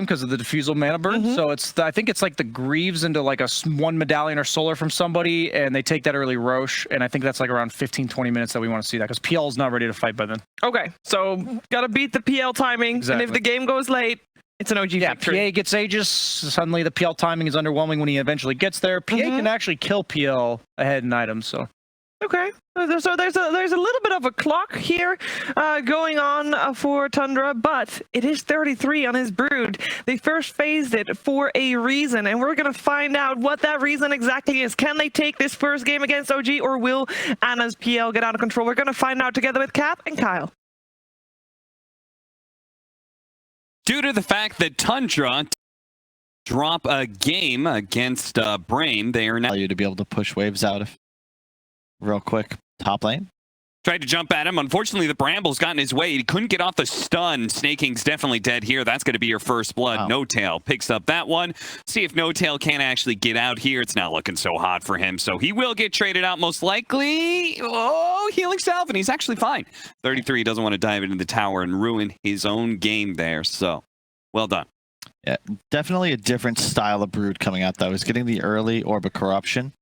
because of the diffusal mana burn. So I think it's like the Greaves into like one medallion or solar from somebody, and they take that early Roche, and I think that's like around 15-20 minutes that we want to see that, because PL is not ready to fight by then. Okay, so gotta beat the PL timing, and if the game goes late, it's an OG victory. PA gets Aegis, suddenly the PL timing is underwhelming when he eventually gets there. PA can actually kill PL ahead in items, so. Okay, so there's a little bit of a clock here going on for Tundra, but it is 33 on his Brood. They first phased it for a reason, and we're going to find out what that reason exactly is. Can they take this first game against OG, or will Anna's PL get out of control? We're going to find out together with Cap and Kyle. Due to the fact that Tundra drop a game against Brame, they are now you to be able to push waves out if real quick. Top lane. Tried to jump at him. Unfortunately, the Brambles got in his way. He couldn't get off the stun. Snaking's definitely dead here. That's going to be your first blood. Wow. No Tail picks up that one. See if No Tail can actually get out here. It's not looking so hot for him, so he will get traded out most likely. Oh, healing salve, and he's actually fine. 33 doesn't want to dive into the tower and ruin his own game there, so well done. Yeah, definitely a different style of Brood coming out, though. He's getting the early Orb of Corruption.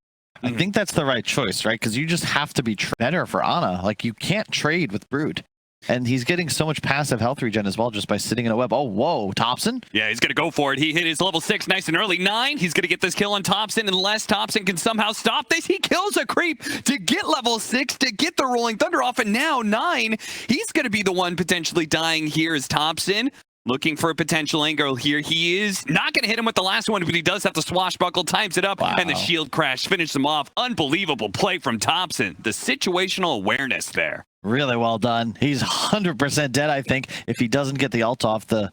I think that's the right choice, right? Because you just have to be better for Ana. Like, you can't trade with Brood. And he's getting so much passive health regen as well just by sitting in a web. Oh, whoa, Thompson? Yeah, he's going to go for it. He hit his level 6 nice and early. 9, he's going to get this kill on Thompson, unless Thompson can somehow stop this. He kills a creep to get level 6, to get the Rolling Thunder off, and now 9, he's going to be the one potentially dying here as Thompson. Looking for a potential angle here. He is not going to hit him with the last one, but he does have to swashbuckle, times it up, and the shield crash finishes him off. Unbelievable play from Thompson. The situational awareness there. Really well done. He's 100% dead, I think, if he doesn't get the ult off. The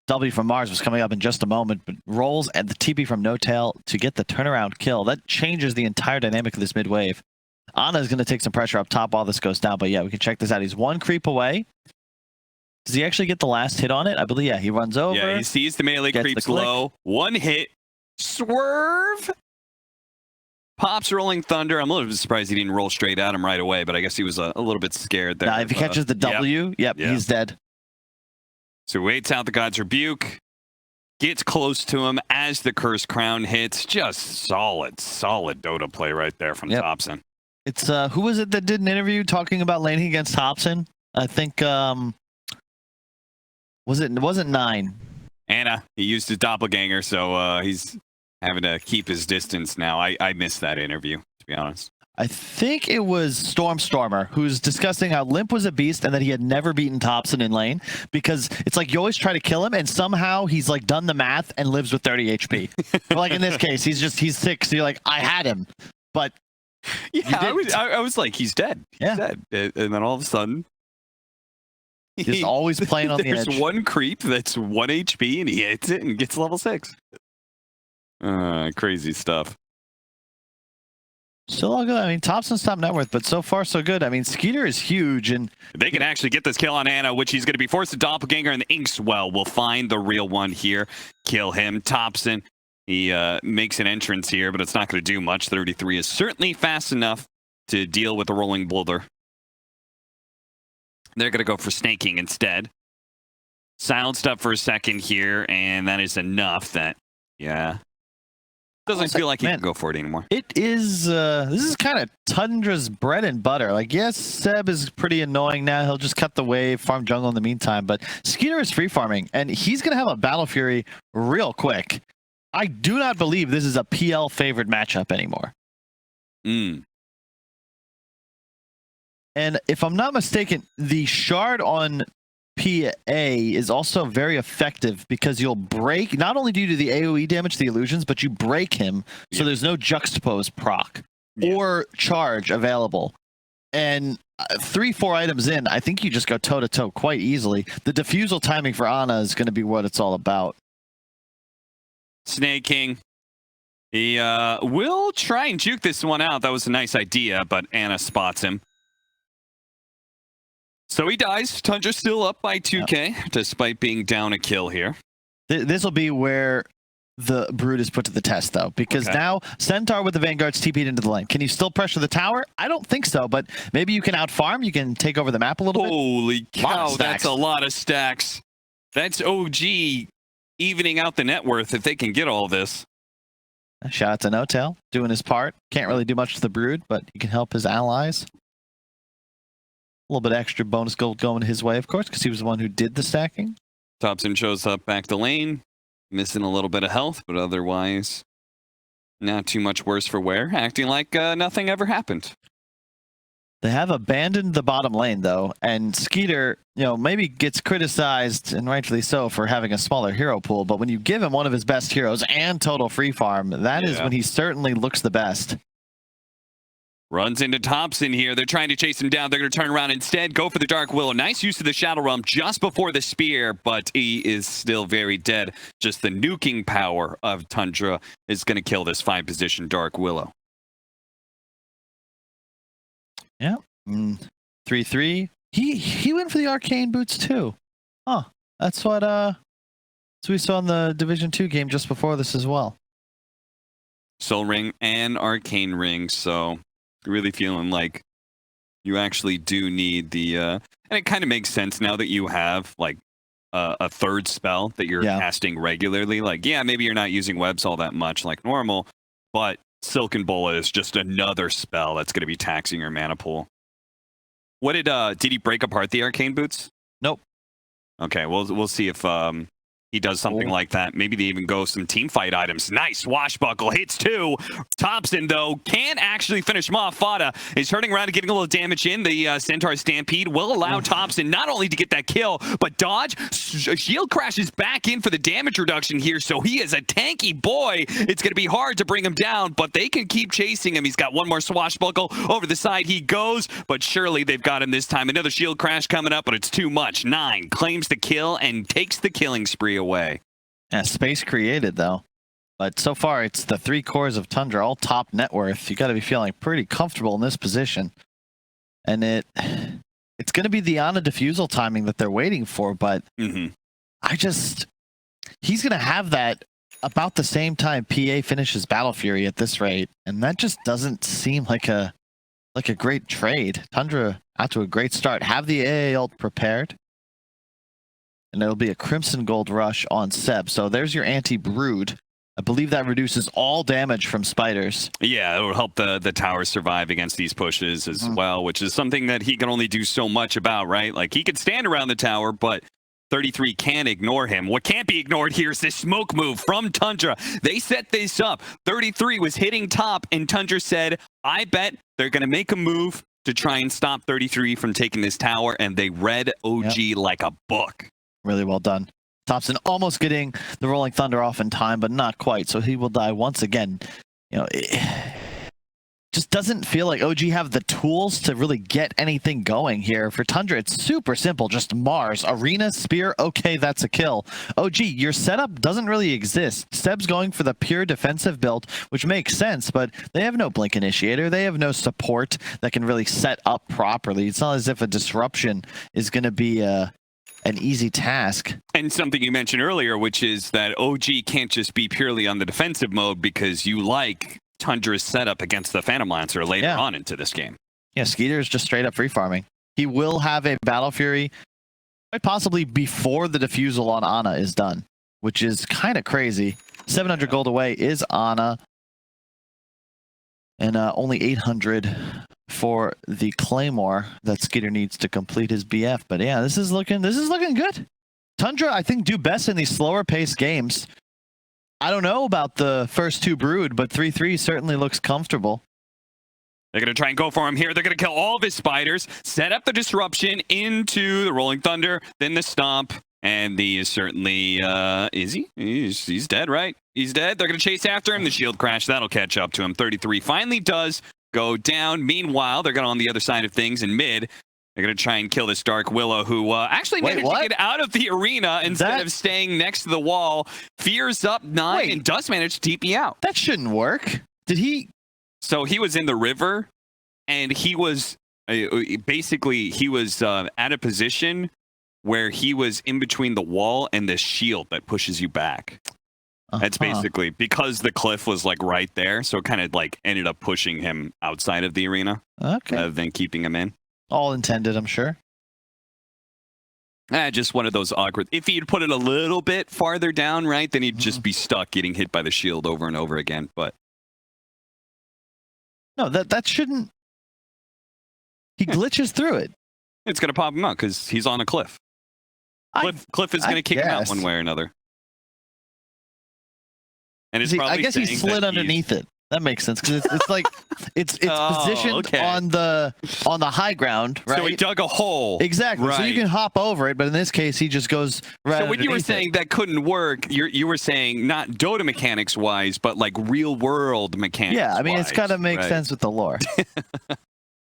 W from Mars was coming up in just a moment, but rolls and the TP from No Tail to get the turnaround kill. That changes the entire dynamic of this mid wave. Ana is going to take some pressure up top while this goes down, but yeah, we can check this out. He's one creep away. Does he actually get the last hit on it? I believe, yeah, he runs over. Yeah, he sees the melee creeps low. One hit. Swerve. Pops Rolling Thunder. I'm a little bit surprised he didn't roll straight at him right away, but I guess he was a little bit scared there. Nah, if he catches the W, yep, he's dead. So waits out the God's Rebuke. Gets close to him as the Cursed Crown hits. Just solid Dota play right there from Thompson. It's, who was it that did an interview talking about laning against Thompson? I think, it wasn't 9. Anna, he used his doppelganger, so he's having to keep his distance now. I missed that interview, to be honest. I think it was Stormer who's discussing how Limp was a beast and that he had never beaten Thompson in lane, because it's like you always try to kill him and somehow he's like done the math and lives with 30 HP. But like in this case, he's sick, so you're like, I had him, but yeah, I was like, he's dead. He's dead. And then all of a sudden, he's always playing on the edge. There's one creep that's 1 HP and he hits it and gets level 6. Crazy stuff. Still all good. I mean, Thompson's top net worth, but so far so good. I mean, Skeeter is huge, and they can actually get this kill on Anna, which he's going to be forced to doppelganger, and the Inkswell will find the real one here, kill him. Thompson, he makes an entrance here, but it's not going to do much. 33 is certainly fast enough to deal with the Rolling Boulder. They're going to go for snaking instead. Silenced up for a second here, and that is enough that, doesn't feel like he can go for it anymore. It is, this is kind of Tundra's bread and butter. Like, yes, Seb is pretty annoying now. He'll just cut the wave, farm jungle in the meantime, but Skeeter is free farming, and he's going to have a Battle Fury real quick. I do not believe this is a PL favored matchup anymore. And if I'm not mistaken, the shard on PA is also very effective because you'll break, not only due to the AoE damage, the illusions, but you break him, so there's no juxtapose proc or charge available. And 3-4 items in, I think you just go toe-to-toe quite easily. The diffusal timing for Ana is going to be what it's all about. Snaking. He will try and juke this one out. That was a nice idea, but Ana spots him. So he dies. Tundra's still up by 2k, despite being down a kill here. This will be where the Brood is put to the test, though, because now Centaur with the Vanguard's TP'd into the lane. Can you still pressure the tower? I don't think so, but maybe you can out-farm. You can take over the map a little bit. Holy cow, that's a lot of stacks. That's OG evening out the net worth if they can get all this. Shout out to No Tail, doing his part. Can't really do much to the Brood, but he can help his allies. A little bit extra bonus gold going his way, of course, because he was the one who did the stacking. Thompson shows up back to lane, missing a little bit of health, but otherwise not too much worse for wear, acting like nothing ever happened. They have abandoned the bottom lane, though, and Skeeter, maybe gets criticized, and rightfully so, for having a smaller hero pool, but when you give him one of his best heroes and total free farm, that is when he certainly looks the best. Runs into Thompson here. They're trying to chase him down. They're going to turn around instead, go for the Dark Willow. Nice use of the Shadow Realm just before the spear, but he is still very dead. Just the nuking power of Tundra is going to kill this 5-position Dark Willow. Yeah. 3-3. He went for the arcane boots too. Huh. That's what we saw in the Division 2 game just before this as well. Soul Ring and Arcane Ring, so really feeling like you actually do need the and it kind of makes sense now that you have like a third spell that you're casting regularly. Like, yeah, maybe you're not using webs all that much like normal, but Silken Bola is just another spell that's going to be taxing your mana pool. What did he break apart the arcane boots? Nope. Okay, we'll see if he does something like that. Maybe they even go some team fight items. Nice swashbuckle, hits 2. Thompson, though, can't actually finish him off. Fada is turning around and getting a little damage in. The Centaur Stampede will allow Thompson not only to get that kill, but dodge. Shield crashes back in for the damage reduction here, so he is a tanky boy. It's going to be hard to bring him down, but they can keep chasing him. He's got one more swashbuckle. Over the side he goes, but surely they've got him this time. Another shield crash coming up, but it's too much. 9 claims the kill and takes the killing spree away. Yeah, space created though. But so far it's the 3 cores of Tundra, all top net worth. You got to be feeling pretty comfortable in this position. And it's going to be the Ana diffusal timing that they're waiting for, but he's going to have that about the same time PA finishes Battle Fury at this rate, and that just doesn't seem like a great trade. Tundra out to a great start. Have the AA ult prepared. And it'll be a Crimson Gold Rush on Seb. So there's your anti-Brood. I believe that reduces all damage from spiders. Yeah, it will help the tower survive against these pushes as well, which is something that he can only do so much about, right? Like, he could stand around the tower, but 33 can't ignore him. What can't be ignored here is this smoke move from Tundra. They set this up. 33 was hitting top, and Tundra said, I bet they're going to make a move to try and stop 33 from taking this tower, and they read OG like a book. Really well done. Thompson almost getting the Rolling Thunder off in time, but not quite. So he will die once again. It just doesn't feel like OG have the tools to really get anything going here. For Tundra, it's super simple. Just Mars, Arena, Spear. Okay, that's a kill. OG, your setup doesn't really exist. Seb's going for the pure defensive build, which makes sense, but they have no Blink Initiator. They have no support that can really set up properly. It's not as if a disruption is going to be an easy task. And something you mentioned earlier, which is that OG can't just be purely on the defensive mode because you like Tundra's setup against the Phantom Lancer later on into this game. Yeah, Skeeter is just straight up free farming. He will have a Battle Fury quite possibly before the defusal on Ana is done, which is kind of crazy. 700 gold away is Ana, and only 800 for the Claymore that Skeeter needs to complete his BF. But yeah, this is looking good. Tundra, I think, do best in these slower paced games. I don't know about the first 2 Brood, but 3-3 certainly looks comfortable. They're going to try and go for him here. They're going to kill all of his spiders, set up the disruption into the Rolling Thunder, then the stomp, and he is certainly, is he? He's dead, right? He's dead. They're going to chase after him. The shield crash, that'll catch up to him. 33 finally does go down. Meanwhile, they're going on the other side of things in mid. They're going to try and kill this Dark Willow, who actually managed to get out of the arena instead of staying next to the wall. Fears up 9 and does manage to TP out. That shouldn't work. Did he? So he was in the river, and he was basically at a position where he was in between the wall and the shield that pushes you back. That's basically because the cliff was like right there, so it kind of like ended up pushing him outside of the arena rather than keeping him in. All intended, I'm sure. Just one of those awkward. If he'd put it a little bit farther down, right, then he'd just be stuck getting hit by the shield over and over again. But no, that shouldn't. He glitches through it. it's going to pop him out because he's on a cliff. Cliff is going to kick him out one way or another. And it's probably I guess he slid underneath it. That makes sense because it's like it's positioned on the high ground, right? So he dug a hole. Exactly. Right. So you can hop over it, but in this case, he just goes right. So when you were saying that couldn't work, you were saying not Dota mechanics wise, but like real world mechanics. Yeah, I mean it's got to make sense with the lore.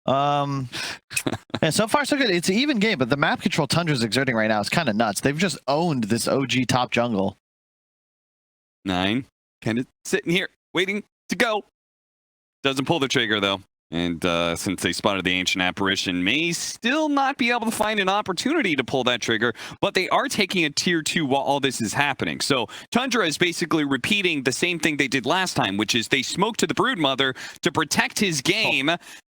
And so far so good. It's an even game, but the map control Tundra's exerting right now is kind of nuts. They've just owned this OG top jungle. 9 kind of sitting here waiting to go. Doesn't pull the trigger though. And since they spotted the Ancient Apparition, may still not be able to find an opportunity to pull that trigger, but they are taking a tier 2 while all this is happening. So Tundra is basically repeating the same thing they did last time, which is they smoked to the Broodmother to protect his game.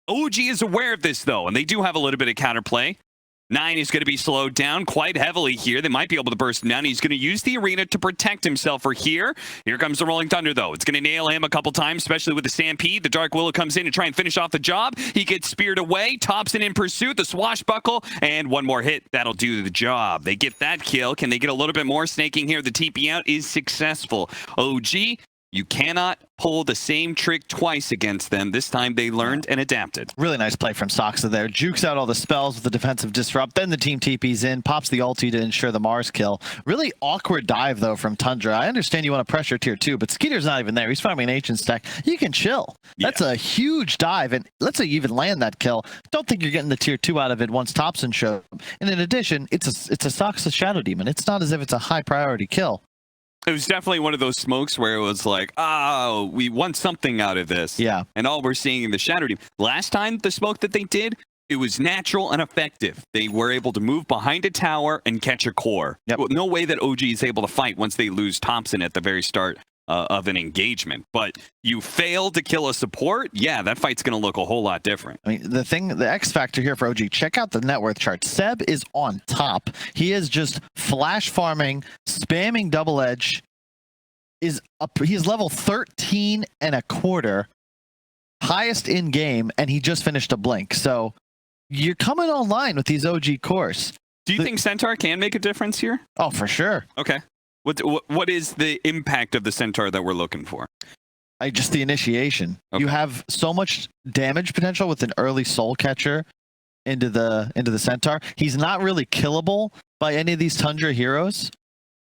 OG is aware of this though, and they do have a little bit of counterplay. 9 is going to be slowed down quite heavily here. They might be able to burst him down. He's going to use the arena to protect himself for here. Here comes the Rolling Thunder, though. It's going to nail him a couple times, especially with the Stampede. The Dark Willow comes in to try and finish off the job. He gets speared away. Thompson in pursuit. The Swashbuckle. And one more hit. That'll do the job. They get that kill. Can they get a little bit more? Snaking here. The TP out is successful. OG, you cannot pull the same trick twice against them. This time they learned and adapted. Really nice play from Soxa there. Jukes out all the spells with the defensive disrupt. Then the team TP's in, pops the ulti to ensure the Mars kill. Really awkward dive, though, from Tundra. I understand you want to pressure tier 2, but Skeeter's not even there. He's farming an Ancient stack. You can chill. That's a huge dive, and let's say you even land that kill. Don't think you're getting the tier 2 out of it once Thompson showed up. And in addition, it's a Soxa Shadow Demon. It's not as if it's a high priority kill. It was definitely one of those smokes where it was like, oh, we want something out of this. Yeah. And all we're seeing in the Shadow Demon. Last time, the smoke that they did, it was natural and effective. They were able to move behind a tower and catch a core. Yep. Well, no way that OG is able to fight once they lose Thompson at the very start of an engagement. But you fail to kill a support, yeah, that fight's going to look a whole lot different. I mean, the X factor here for OG, check out the net worth chart. Seb is on top. He is just flash farming, spamming double edge. He's level 13 and a quarter, highest in game, and he just finished a blink. So you're coming online with these OG cores. Do you think Centaur can make a difference here? Oh, for sure. Okay. What is the impact of the Centaur that we're looking for? Just the initiation. Okay. You have so much damage potential with an early soul catcher into the Centaur. He's not really killable by any of these Tundra heroes.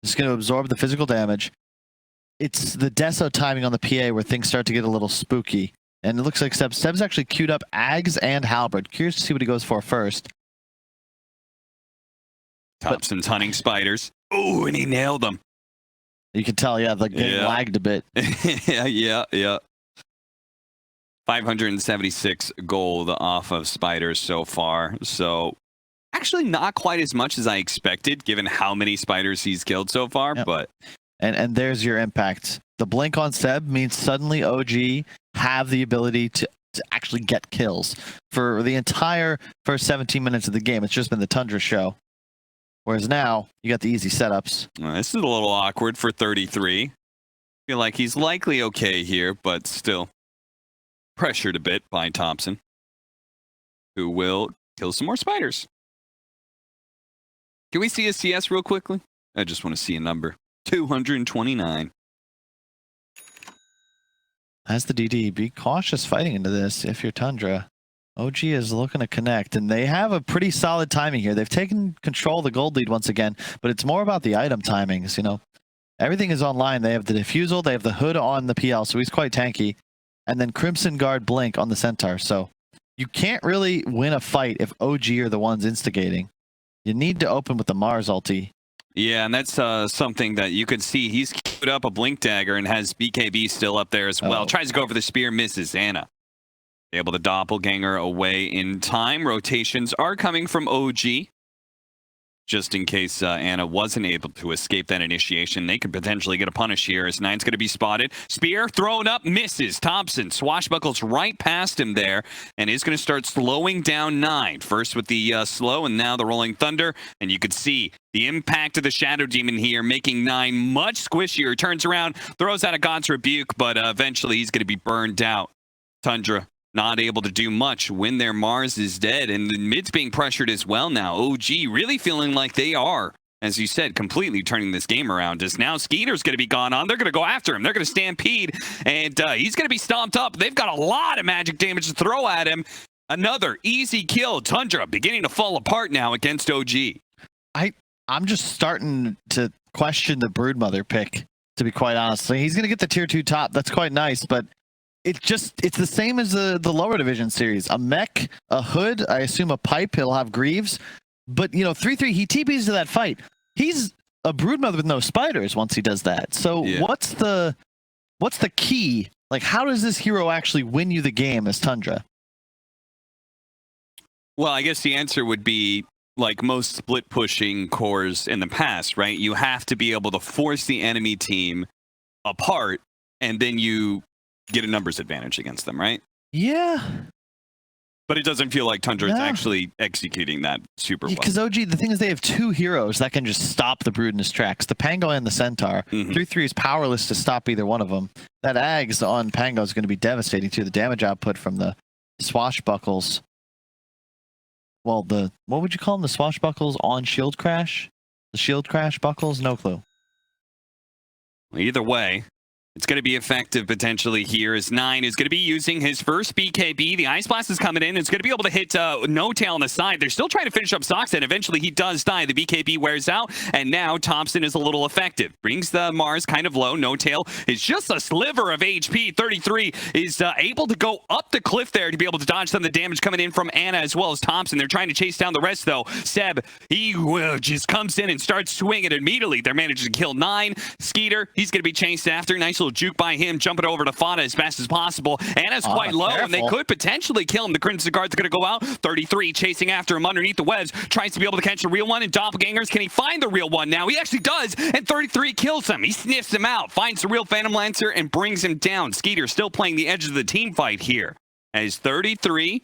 Just going to absorb the physical damage. It's the Deso timing on the PA where things start to get a little spooky. And it looks like Seb's actually queued up Ags and Halberd. Curious to see what he goes for first. Thompson's hunting spiders. Oh, and he nailed them. You can tell, the game lagged a bit. yeah. 576 gold off of spiders so far. So actually not quite as much as I expected, given how many spiders he's killed so far. Yep. But and there's your impact. The blink on Seb means suddenly OG have the ability to actually get kills. For the entire first 17 minutes of the game, it's just been the Tundra show. Whereas now, you got the easy setups. This is a little awkward for 33. Feel like he's likely okay here, but still pressured a bit by Thompson, who will kill some more spiders. Can we see a CS real quickly? I just want to see a number. 229. As the DD, be cautious fighting into this if you're Tundra. OG is looking to connect, and they have a pretty solid timing here. They've taken control of the gold lead once again, but it's more about the item timings. Everything is online. They have the diffusal, they have the hood on the PL, so he's quite tanky, and then Crimson Guard Blink on the Centaur. So you can't really win a fight if OG are the ones instigating. You need to open with the Mars ulti. Yeah, and that's something that you could see. He's queued up a Blink Dagger and has BKB still up there as well. Tries to go for the spear, misses. Anna able to doppelganger away in time. Rotations are coming from OG. just in case Anna wasn't able to escape that initiation. They could potentially get a punish here as Nine's going to be spotted. Spear thrown up, misses. Thompson swashbuckles right past him there and is going to start slowing down Nine. First with the slow and now the Rolling Thunder. And you could see the impact of the Shadow Demon here, making Nine much squishier. Turns around, throws out a God's Rebuke, but eventually he's going to be burned out. Tundra not able to do much when their Mars is dead, and the mid's being pressured as well now. OG really feeling like they are, as you said, completely turning this game around, as now Skeeter's going to be gone on. They're going to go after him. They're going to stampede, and he's going to be stomped up. They've got a lot of magic damage to throw at him. Another easy kill. Tundra beginning to fall apart now against OG. I'm just starting to question the Broodmother pick, to be quite honest. So he's going to get the tier 2 top. That's quite nice, but it's the same as the lower division series. A mech, a hood, I assume a pipe. He'll have Greaves. But, 3-3, he TPs to that fight. He's a Broodmother with no spiders once he does that. So Yeah. what's the key? Like, how does this hero actually win you the game as Tundra? Well, I guess the answer would be like most split pushing cores in the past, right? You have to be able to force the enemy team apart, and then you get a numbers advantage against them, right? Yeah. But it doesn't feel like Tundra is No. actually executing that super well. Because OG, the thing is, they have 2 heroes that can just stop the Brood in his tracks. The Pango and the Centaur. 3-3 is powerless to stop either one of them. That Ags on Pango is going to be devastating too. The damage output from the swashbuckles. Well, what would you call them? The swashbuckles on shield crash? The shield crash buckles? No clue. Either way, it's going to be effective potentially here as Nine is going to be using his first BKB. The Ice Blast is coming in. It's going to be able to hit No Tail on the side. They're still trying to finish up Sox, and eventually he does die. The BKB wears out, and now Thompson is a little effective. Brings the Mars kind of low. No Tail is just a sliver of HP. 33 is able to go up the cliff there to be able to dodge some of the damage coming in from Anna as well as Thompson. They're trying to chase down the rest, though. Seb, he just comes in and starts swinging immediately. They're managing to kill Nine. Skeeter, he's going to be chased after. Nice little juke by him, jumping over to Fada as fast as possible. Anna's quite low, and they could potentially kill him. The Crimson Guard's going to go out. 33 chasing after him underneath the webs, tries to be able to catch the real one, and Doppelgangers, can he find the real one now? He actually does, and 33 kills him. He sniffs him out, finds the real Phantom Lancer, and brings him down. Skeeter still playing the edge of the team fight here. As 33,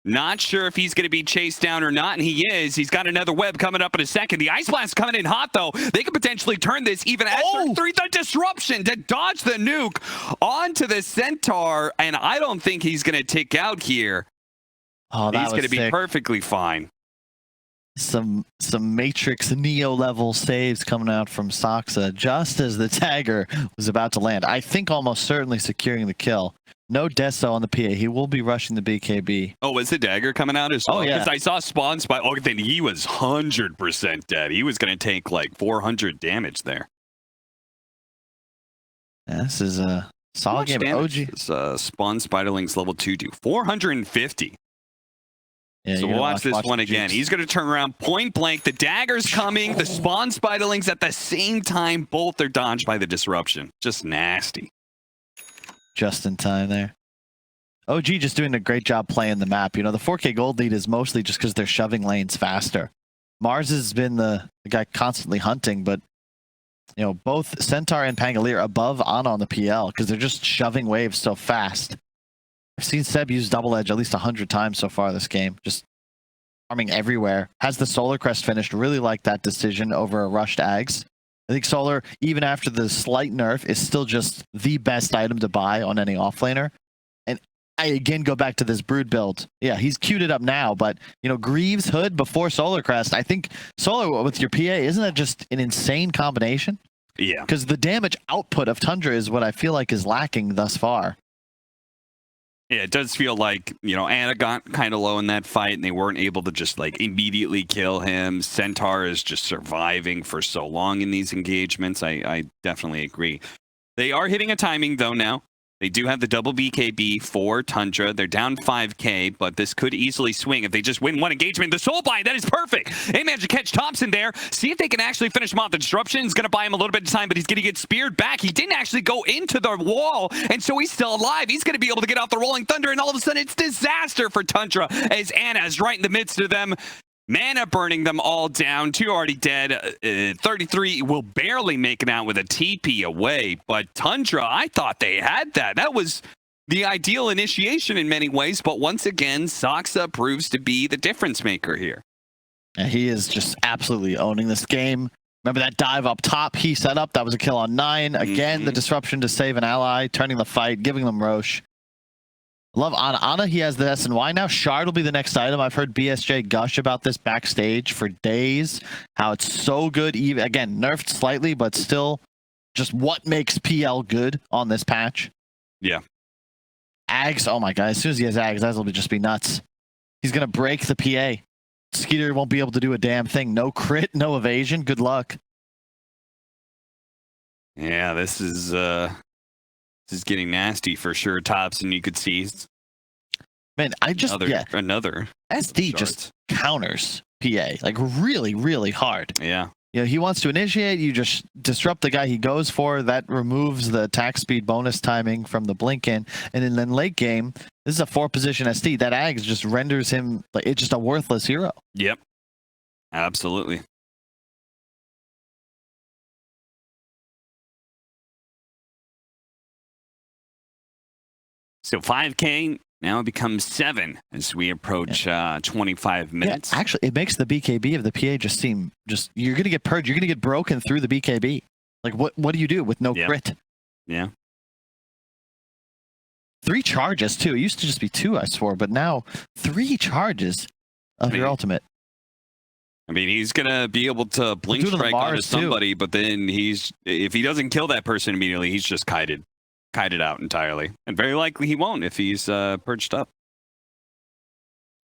not sure if he's going to be chased down or not, and he is. He's got another web coming up in a second. The Ice Blast coming in hot, though. They could potentially turn this even at 33. The disruption to dodge the nuke onto the Centaur, and I don't think he's going to tick out here. Oh, that he's going to be sick. perfectly fine. Some Matrix Neo level saves coming out from Soxa just as the dagger was about to land. I think almost certainly securing the kill. No Deso on the PA. He will be rushing the BKB. Oh, is the dagger coming out as well? Oh, yeah. Because I saw Spawn Spy. Oh, then he was 100% dead. He was going to take like 400 damage there. Yeah, this is a solid game. OG. Spawn Spiderlings level 2 do 450. Yeah, So we'll watch this one again. Jukes. He's going to turn around point blank. The dagger's coming. The Spawn Spiderlings at the same time. Both are dodged by the disruption. Just nasty. Just in time there. OG just doing a great job playing the map. The 4K gold lead is mostly just because they're shoving lanes faster. Mars has been the guy constantly hunting, but both Centaur and Pangolier above Ana on the PL because they're just shoving waves so fast. I've seen Seb use double edge at least 100 times so far this game. Just farming everywhere. Has the Solar Crest finished. Really like that decision over a rushed Ags. I think Solar, even after the slight nerf, is still just the best item to buy on any offlaner. And I again go back to this Brood build. Yeah, he's queued it up now, but Greaves, Hood before Solar Crest. I think Solar with your PA, isn't that just an insane combination? Yeah. Because the damage output of Tundra is what I feel like is lacking thus far. Yeah, it does feel like, Anna got kind of low in that fight and they weren't able to just like immediately kill him. Centaur is just surviving for so long in these engagements. I definitely agree. They are hitting a timing though now. They do have the double BKB for Tundra. They're down 5k, but this could easily swing if they just win one engagement. The Soul Bind, that is perfect. They managed to catch Thompson there. See if they can actually finish him off. The disruption is going to buy him a little bit of time, but he's going to get speared back. He didn't actually go into the wall, and so he's still alive. He's going to be able to get off the Rolling Thunder, and all of a sudden it's disaster for Tundra as Anna is right in the midst of them. Mana burning them all down. 2 already dead. 33 will barely make it out with a TP away. But Tundra, I thought they had that. That was the ideal initiation in many ways. But once again, Soxa proves to be the difference maker here. And he is just absolutely owning this game. Remember that dive up top he set up? That was a kill on 9. Again, the disruption to save an ally, turning the fight, giving them Roche. Love Ana. Ana, he has the SNY now. Shard will be the next item. I've heard BSJ gush about this backstage for days. How it's so good. Even again, nerfed slightly, but still just what makes PL good on this patch. Yeah. Ags, oh my god. As soon as he has Ags, that will just be nuts. He's going to break the PA. Skeeter won't be able to do a damn thing. No crit, no evasion. Good luck. Yeah, this is getting nasty for sure, Tops, and you could see Man, I just another SD short. just counters PA like really, really hard. Yeah. You know, he wants to initiate, you just disrupt the guy he goes for. That removes the attack speed bonus timing from the blink in. And then late game, this is a 4-position SD. That Ags just renders him like it's just a worthless hero. Yep. Absolutely. So 5K now becomes 7 as we approach 25 minutes. Yeah, actually, it makes the BKB of the PA just seem you're gonna get purged. You're gonna get broken through the BKB. Like what do you do with no crit? Yeah. 3 charges too. It used to just be 2, I swore, but now 3 charges of your ultimate. I mean, he's gonna be able to blink strike onto somebody, but then if he doesn't kill that person immediately, he's just kited out entirely, and very likely he won't if he's perched up.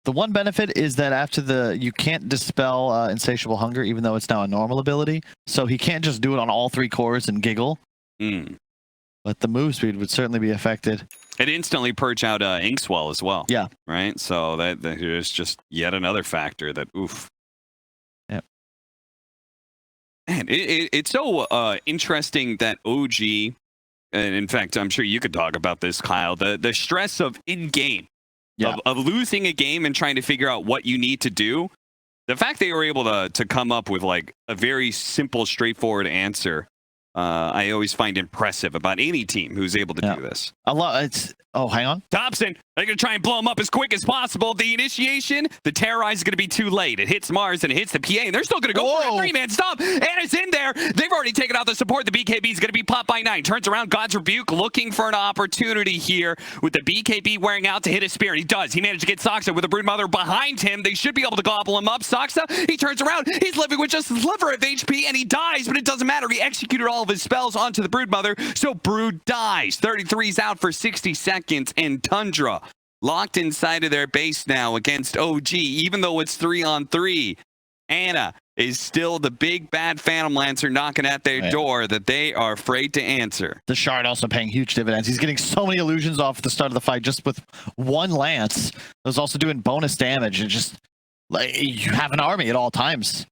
The one benefit is that after you can't dispel insatiable hunger, even though it's now a normal ability, so he can't just do it on all 3 cores and giggle. But the move speed would certainly be affected. It instantly purge out Inkswell as well. Yeah. Right. So that is just yet another factor that oof. Yep. Man, it's so interesting that OG. And in fact, I'm sure you could talk about this, Kyle. The stress of in-game, of losing a game and trying to figure out what you need to do. The fact they were able to come up with like a very simple, straightforward answer, I always find impressive about any team who's able to do this. Oh, hang on. Thompson, they're going to try and blow him up as quick as possible. The initiation, the terrorize is going to be too late. It hits Mars and it hits the PA, and they're still going to go for a 3-man stop. And it's in there. They've already taken out the support. The BKB is going to be popped by 9. Turns around, God's Rebuke, looking for an opportunity here with the BKB wearing out to hit his spear. And he does. He managed to get Soxa with a Broodmother behind him. They should be able to gobble him up. Soxa, he turns around. He's living with just a sliver of HP, and he dies, but it doesn't matter. He executed all of his spells onto the Broodmother, so Brood dies. 33's out for 60 seconds, and Tundra locked inside of their base now against OG, even though it's 3-on-3. Ana is still the big bad Phantom Lancer knocking at their door that they are afraid to answer. The Shard also paying huge dividends. He's getting so many illusions off at the start of the fight just with 1 lance. It was also doing bonus damage, and just like you have an army at all times.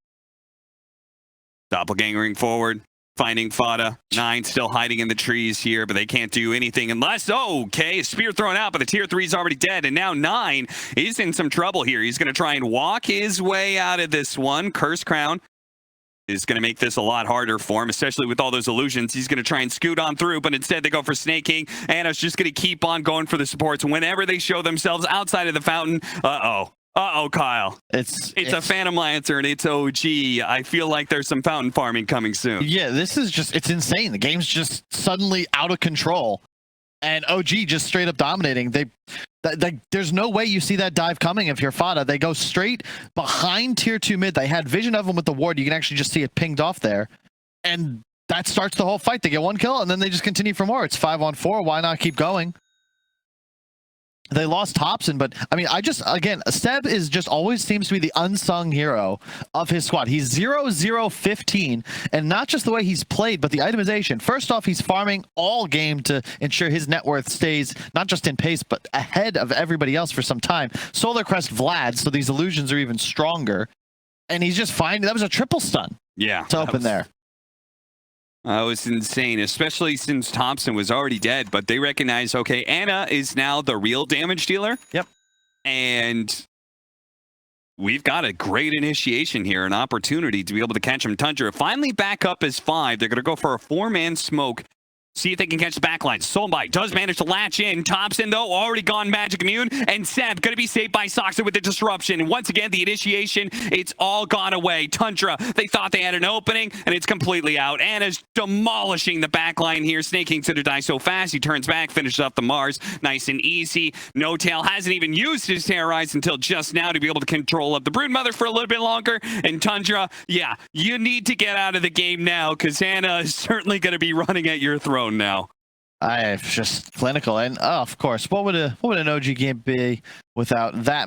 Doppelgangering forward, finding Fada. 9 still hiding in the trees here, but they can't do anything unless, a spear thrown out, but the tier 3 is already dead, and now 9 is in some trouble here. He's going to try and walk his way out of this one. Curse Crown is going to make this a lot harder for him, especially with all those illusions. He's going to try and scoot on through, but instead they go for Snake King. Anna's just going to keep on going for the supports. Whenever they show themselves outside of the fountain, Kyle. It's a Phantom Lancer and it's OG. I feel like there's some fountain farming coming soon. Yeah, this is it's insane. The game's just suddenly out of control. And OG just straight up dominating. There's no way you see that dive coming if you're Fada. They go straight behind tier 2 mid. They had vision of them with the ward. You can actually just see it pinged off there. And that starts the whole fight. They get 1 kill and then they just continue for more. It's 5-on-4. Why not keep going? They lost Thompson, but I mean, again, Seb is just always seems to be the unsung hero of his squad. He's 0-0-15, and not just the way he's played, but the itemization. First off, he's farming all game to ensure his net worth stays not just in pace, but ahead of everybody else for some time. Solar Crest Vlad, so these illusions are even stronger. And he's just finding, that was a triple stun. Yeah. To open there. That was insane, especially since Thompson was already dead, but they recognize, okay, Ana is now the real damage dealer. Yep. And we've got a great initiation here, an opportunity to be able to catch him. Tundra finally back up as 5. They're going to go for a 4-man smoke. See if they can catch the backline. Solmbite does manage to latch in. Thompson, though, already gone Magic Immune. And Seb going to be saved by Soxa with the disruption. And once again, the initiation, it's all gone away. Tundra, they thought they had an opening, and it's completely out. Anna's demolishing the backline here. Snaking to the die so fast. He turns back, finishes up the Mars. Nice and easy. No Tail hasn't even used his Terrorize until just now to be able to control up the Broodmother for a little bit longer. And Tundra, yeah, you need to get out of the game now, because Anna is certainly going to be running at your throne now. I just clinical, and of course, what would an OG game be without that